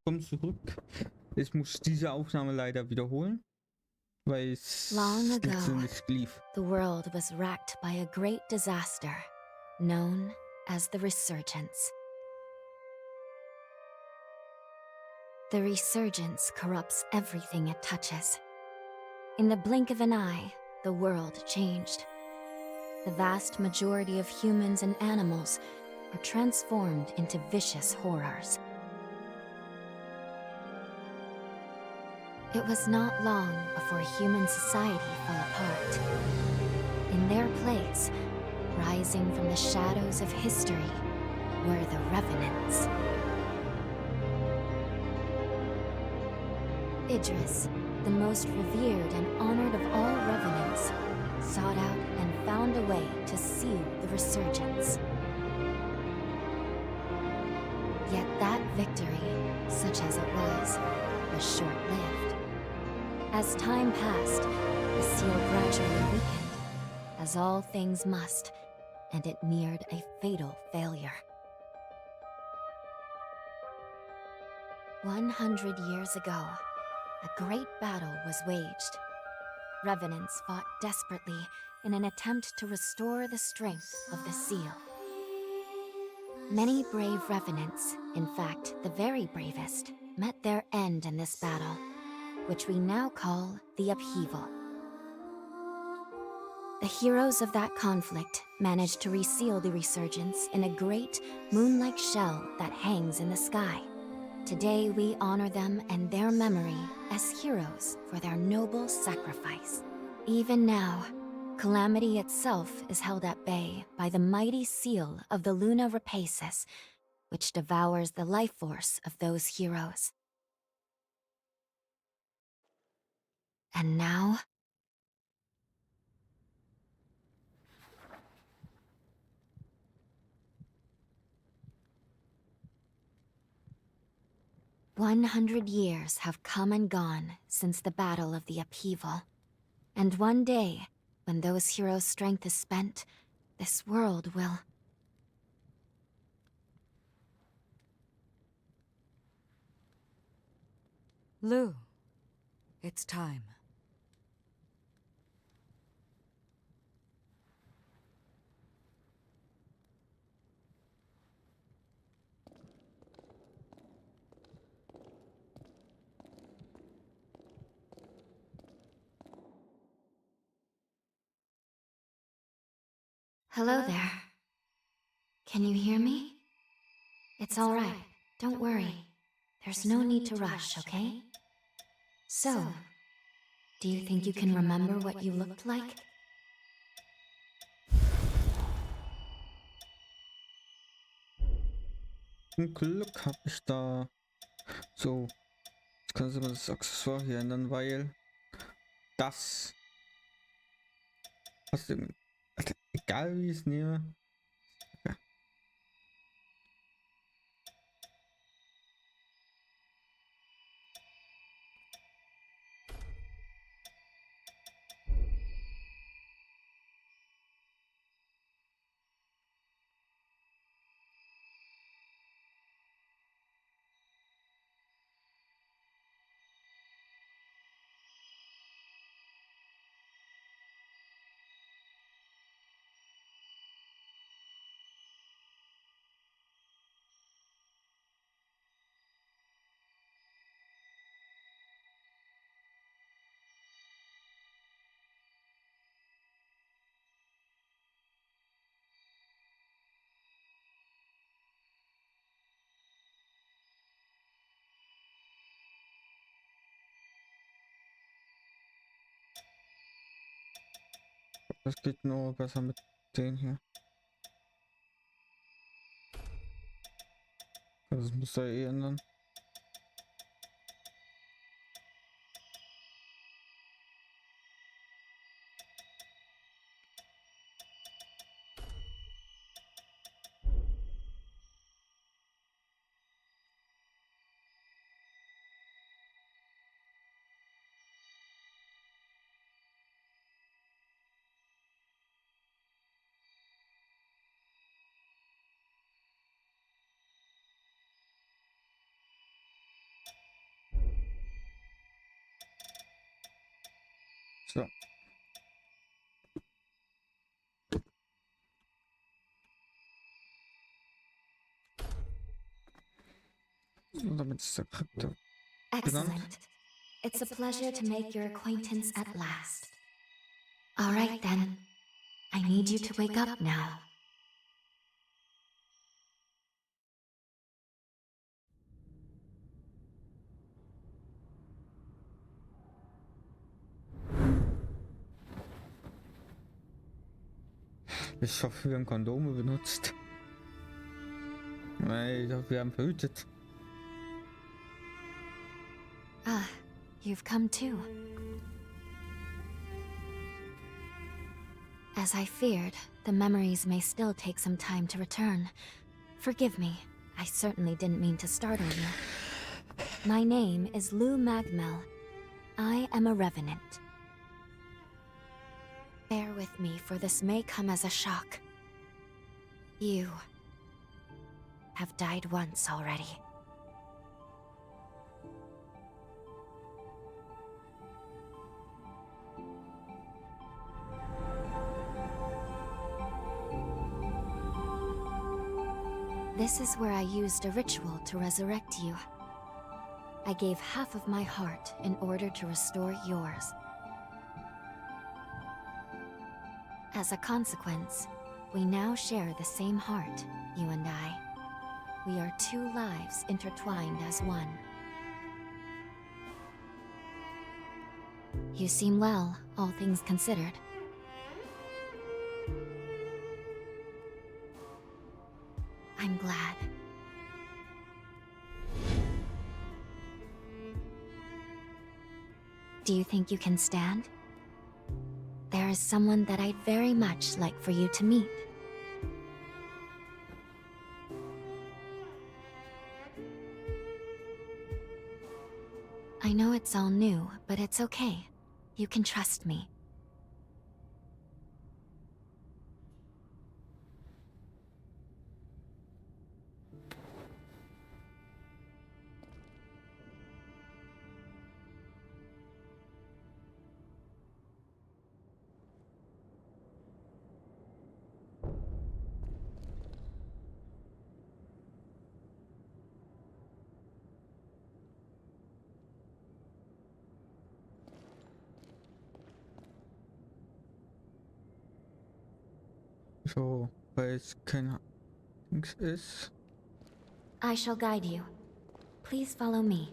Komm zurück. Ich muss diese Aufnahme leider wiederholen, weil es Long ago, nicht lief. the world was racked by a great disaster, known as the Resurgence. The Resurgence corrupts everything it touches. In the blink of an eye, the world changed. The vast majority of humans and animals are transformed into vicious horrors. It was not long before human society fell apart. In their place, rising from the shadows of history, were the Revenants. Idris, the most revered and honored of all Revenants, sought out and found a way to seal the Resurgence. Yet that victory, such as it was short-lived. As time passed, the seal gradually weakened, as all things must, and it neared a fatal failure. 100 years ago, a great battle was waged. Revenants fought desperately in an attempt to restore the strength of the seal. Many brave Revenants, in fact, the very bravest, met their end in this battle, which we now call the Upheaval. The heroes of that conflict managed to reseal the Resurgence in a great, moon-like shell that hangs in the sky. Today we honor them and their memory as heroes for their noble sacrifice. Even now, calamity itself is held at bay by the mighty seal of the Luna Rapaces, which devours the life force of those heroes. And now, "100 years have come and gone since the Battle of the Upheaval. And one day, when those heroes' strength is spent, this world will..." Lou, it's time. Hello there. Can you hear me? It's all right. Don't worry. There's no need to rush, okay? So, do you think you can remember what you looked like? Zum Glück habe ich da so. Jetzt kann ich mal das Accessoire hier ändern, weil das. Also, egal wie ich es nehme. Ja. Das geht nur besser mit den hier. Also das muss er eh ändern. damit ist der Charakter benannt. Excellent. It's a pleasure to make your acquaintance at last. All right then. I need you to wake up now. Ich hoffe, wir haben Kondome benutzt. Nein, ich hoffe, wir haben verhütet. Ah, you've come too. As I feared, the memories may still take some time to return. Forgive me, I certainly didn't mean to startle you. My name is Lou Magmel. I am a revenant. Bear with me, for this may come as a shock. You have died once already. This is where I used a ritual to resurrect you. I gave half of my heart in order to restore yours. As a consequence, we now share the same heart, you and I. We are two lives intertwined as one. You seem well, all things considered. I'm glad. Do you think you can stand? There is someone that I'd very much like for you to meet. I know it's all new, but it's okay. You can trust me. So, weil es kein Dings ist. I shall guide you. Please follow me.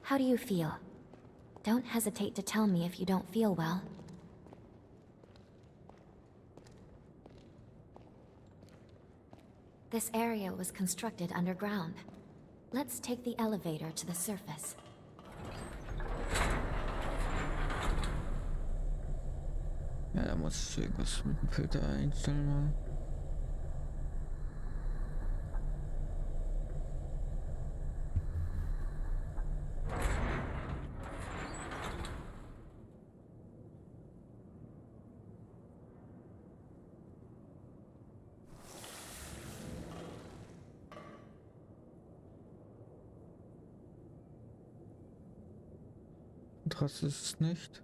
How do you feel? Don't hesitate to tell me if you don't feel well. This area was constructed underground. Let's take the elevator to the surface. Ja, da muss ich irgendwas mit dem Filter einstellen mal. Krass ist es nicht.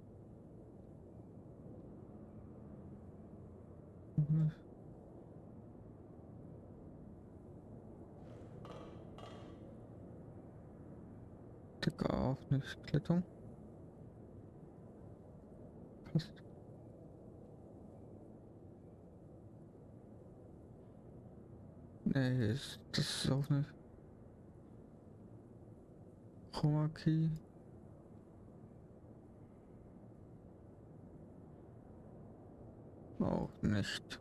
Dicker auch nicht. Klettung. Passt. Nee, das ist auch nicht. Chroma Key. Auch nicht.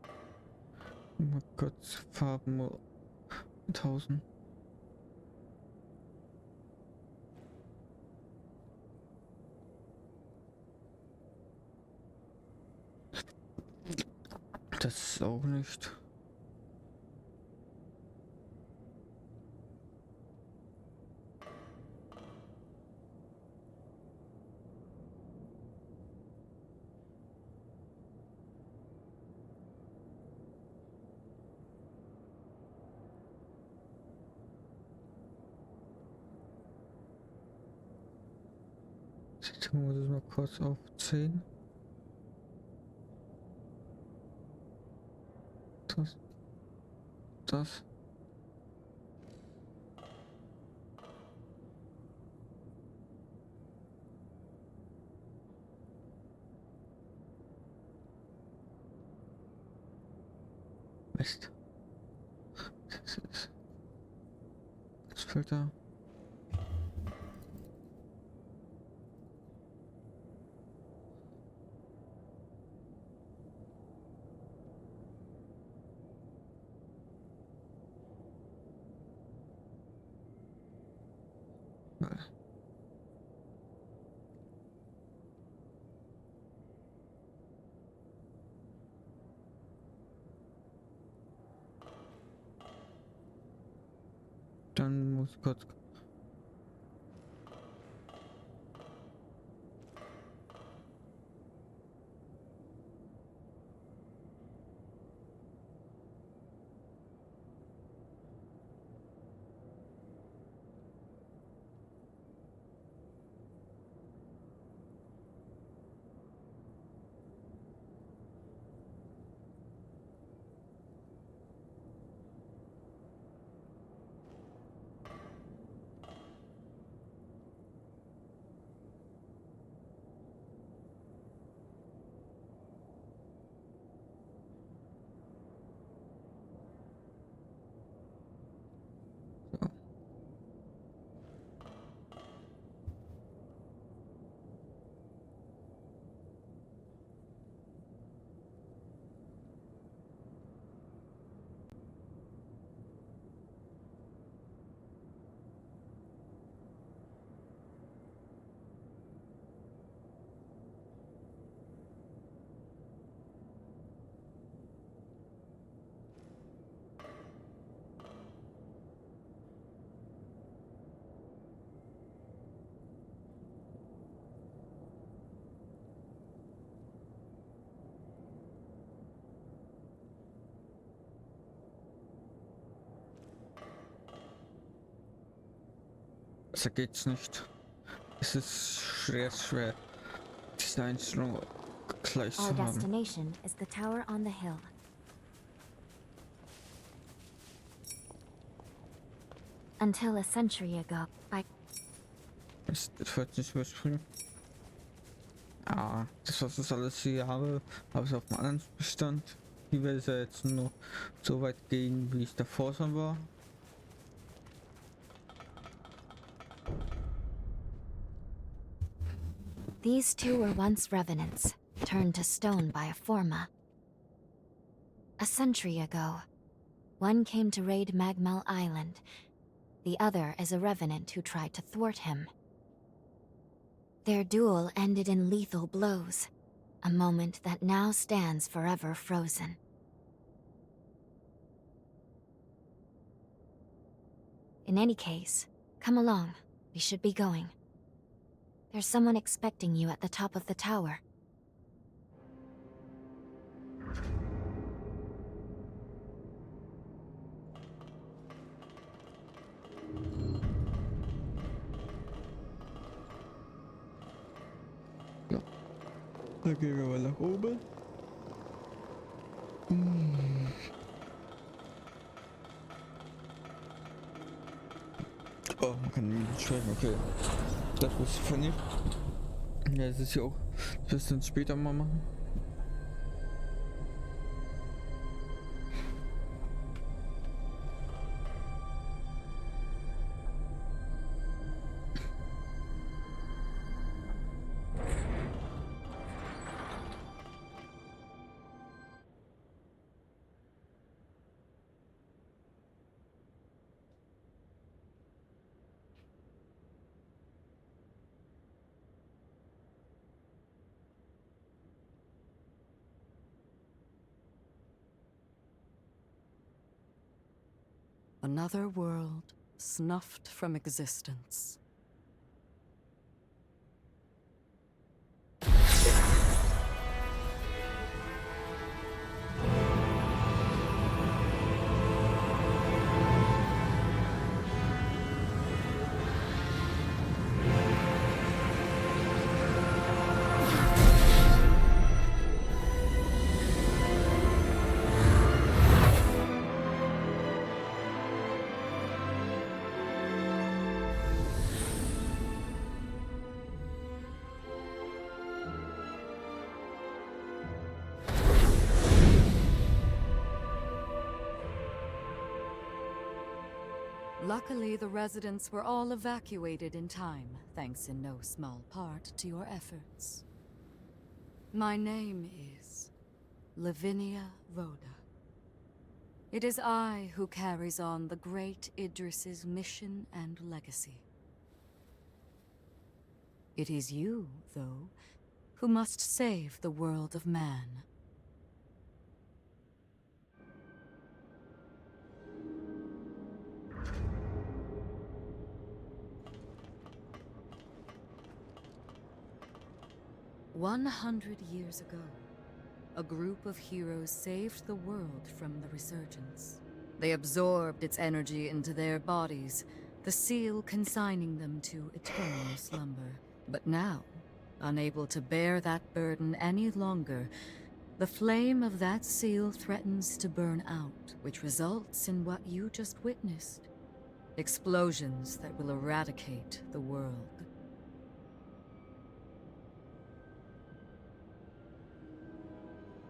Mal kurz Farben 1000. Das ist auch nicht. Jetzt muss ich mal kurz aufziehen. Das. Das. Mist. Das ist. Das Filter. Dann muss ich kurz. So geht's nicht. Es ist schwer, diese Einstellung gleich Our zu haben. destination is the tower on the hill. Until a century ago, Das wird nicht überspringen. Ah, das was ich alles hier habe ich auf einem anderen Bestand. Hier werde ich ja jetzt nur so weit gehen, wie ich davor schon war. these two were once revenants, turned to stone by a forma. A century ago, one came to raid Magmel Island, the other is a revenant who tried to thwart him. Their duel ended in lethal blows, a moment that now stands forever frozen. In any case, come along. We should be going. There's someone expecting you at the top of the tower. Ja. Da gehen wir mal nach oben. Oh, man kann nicht schreiben, okay. Das ist funny. Ja, es ist ja auch. Das wirst du dann später mal machen. Another world snuffed from existence. Luckily, the residents were all evacuated in time, thanks in no small part to your efforts. My name is Lavinia Rhoda. It is I who carries on the great Idris's mission and legacy. It is you, though, who must save the world of man. "100 years ago, a group of heroes saved the world from the resurgence. They absorbed its energy into their bodies, the seal consigning them to eternal slumber. But now, unable to bear that burden any longer, the flame of that seal threatens to burn out, which results in what you just witnessed. Explosions that will eradicate the world.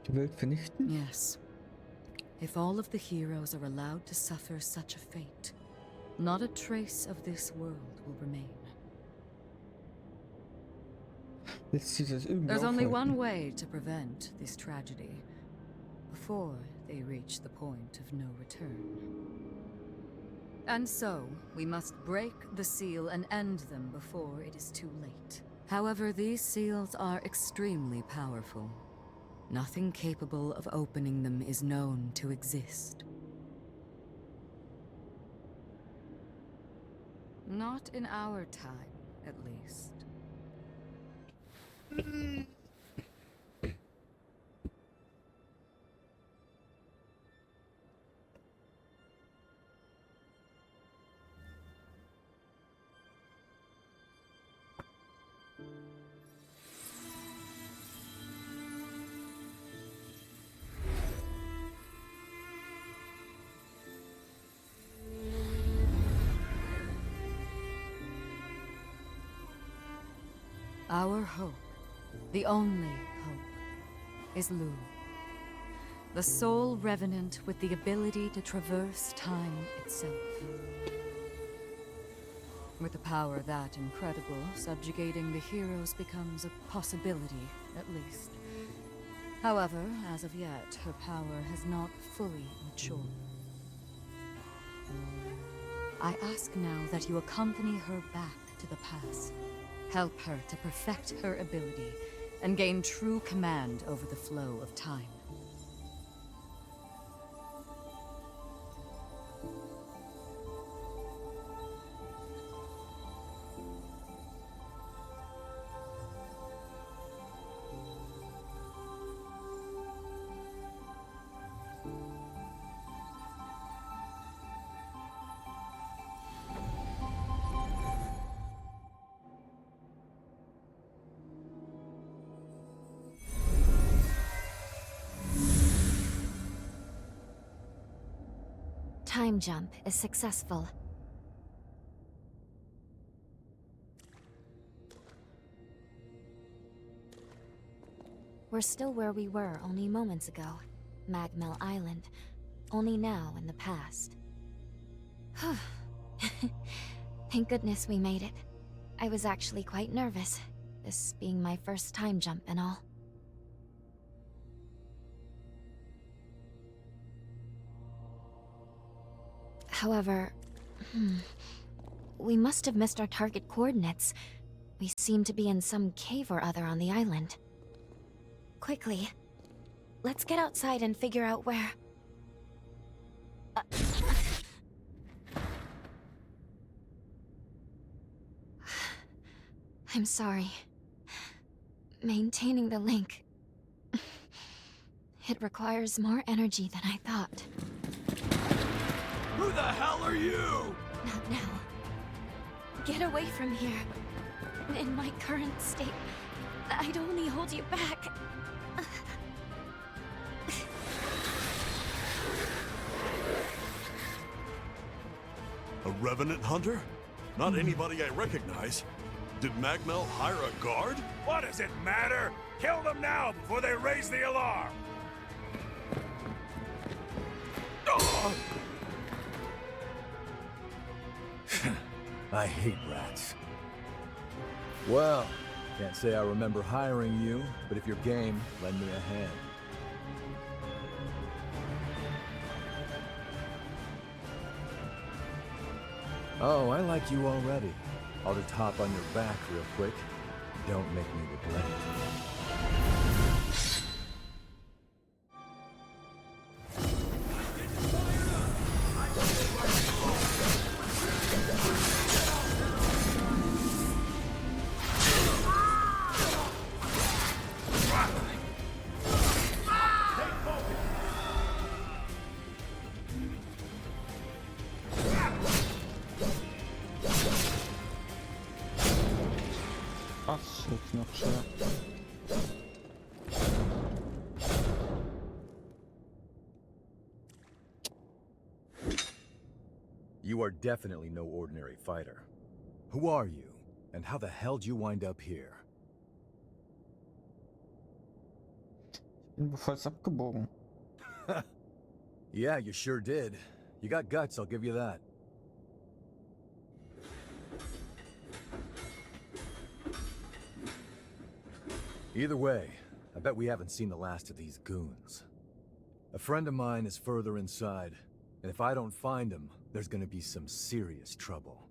Die Welt vernichten? Yes. If all of the heroes are allowed to suffer such a fate, not a trace of this world will remain. Lässt sich das irgendwie There's only aufhalten? one way to prevent this tragedy, before they reach the point of no return. And so, we must break the seal and end them before it is too late. However, these seals are extremely powerful. Nothing capable of opening them is known to exist. Not in our time, at least. Our hope, the only hope, is Lu, the sole revenant with the ability to traverse time itself. With a power that incredible, subjugating the heroes becomes a possibility, at least. However, as of yet, her power has not fully matured. I ask now that you accompany her back to the past. Help her to perfect her ability and gain true command over the flow of time. Time jump is successful. We're still where we were only moments ago. Magmel Island. Only now in the past. Thank goodness we made it. I was actually quite nervous, this being my first time jump and all. However, we must have missed our target coordinates. We seem to be in some cave or other on the island. Quickly, let's get outside and figure out where... I'm sorry. Maintaining the link... It requires more energy than I thought. Who the hell are you? Not now. Get away from here. In my current state, I'd only hold you back. A revenant hunter? Not anybody I recognize. Did Magmel hire a guard? What does it matter? Kill them now before they raise the alarm! I hate rats. Well, can't say I remember hiring you, but if you're game, lend me a hand. Oh, I like you already. I'll just hop on your back real quick. Don't make me regret it. Was jetzt noch schwer? You are definitely no ordinary fighter. Who are you, and how the hell'd you wind up here? Bin wohl falsch abgebogen. Yeah, you sure did. You got guts, I'll give you that. Either way, I bet we haven't seen the last of these goons. A friend of mine is further inside, and if I don't find him, there's gonna be some serious trouble.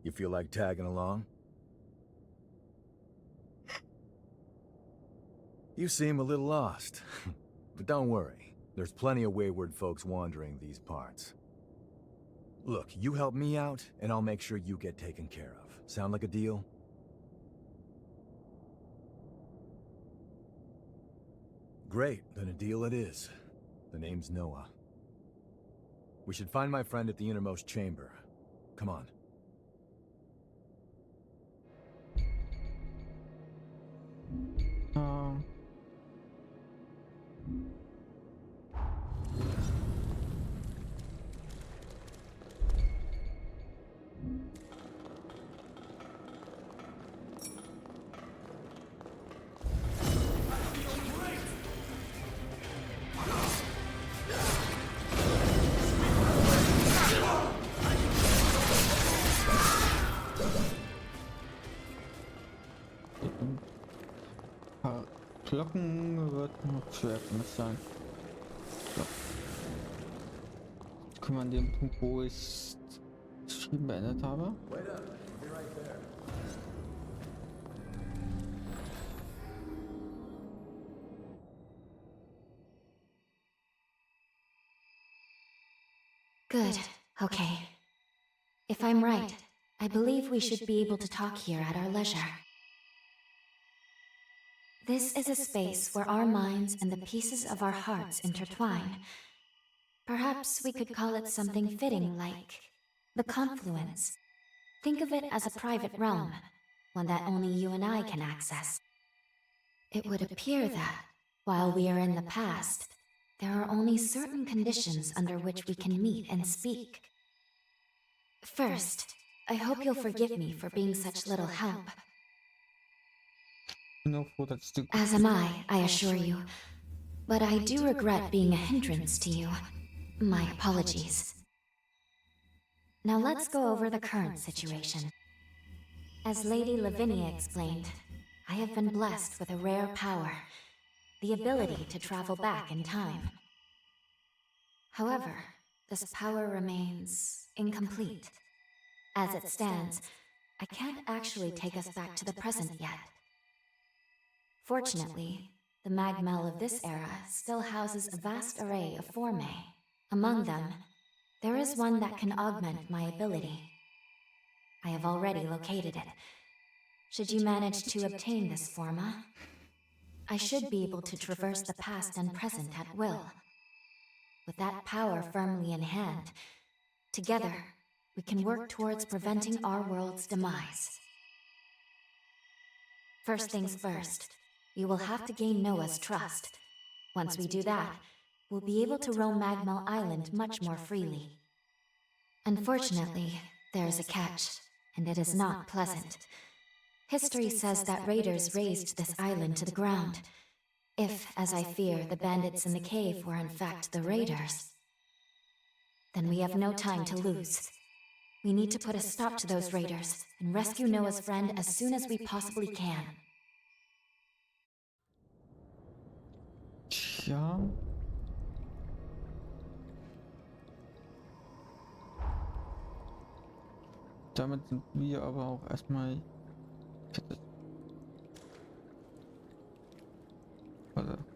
You feel like tagging along? You seem a little lost, but don't worry. There's plenty of wayward folks wandering these parts. Look, you help me out, and I'll make sure you get taken care of. Sound like a deal? Great, then a deal it is. The name's Noah. We should find my friend at the innermost chamber. Come on. Glocken wird noch schwer für mich sein. So. Kommen wir an den Punkt, wo ich das Spiel beendet habe. Good. Okay. If I'm right, I believe we should be able to talk here at our leisure. This is a space where our minds and the pieces of our hearts intertwine. Perhaps we could call it something fitting like the confluence. Think of it as a private realm, one that only you and I can access. It would appear that, while we are in the past, there are only certain conditions under which we can meet and speak. First, I hope you'll forgive me for being such little help. As am I assure you. But I do regret being a hindrance to you. My apologies. Now let's go over the current situation. As Lady Lavinia explained, I have been blessed with a rare power, the ability to travel back in time. However, this power remains incomplete. As it stands, I can't actually take us back to the present yet. Fortunately, the Magmel of this era still houses a vast array of formae. Among them, there is one that can augment my ability. I have already located it. Should you manage to obtain this forma, I should be able to traverse the past and present at will. With that power firmly in hand, together, we can work towards preventing our world's demise. First things first, you will have to gain Noah's trust. Once we do that, we'll be able to roam Magmel Island much more freely. Unfortunately, there is a catch, and it is not pleasant. History says that raiders razed this island to the ground. If, as I fear, the bandits in the cave were in fact the raiders, then we have no time to lose. We need to put a stop to those raiders and rescue Noah's friend as soon as we possibly can. Tja. Damit sind wir aber auch erstmal fertig. Warte.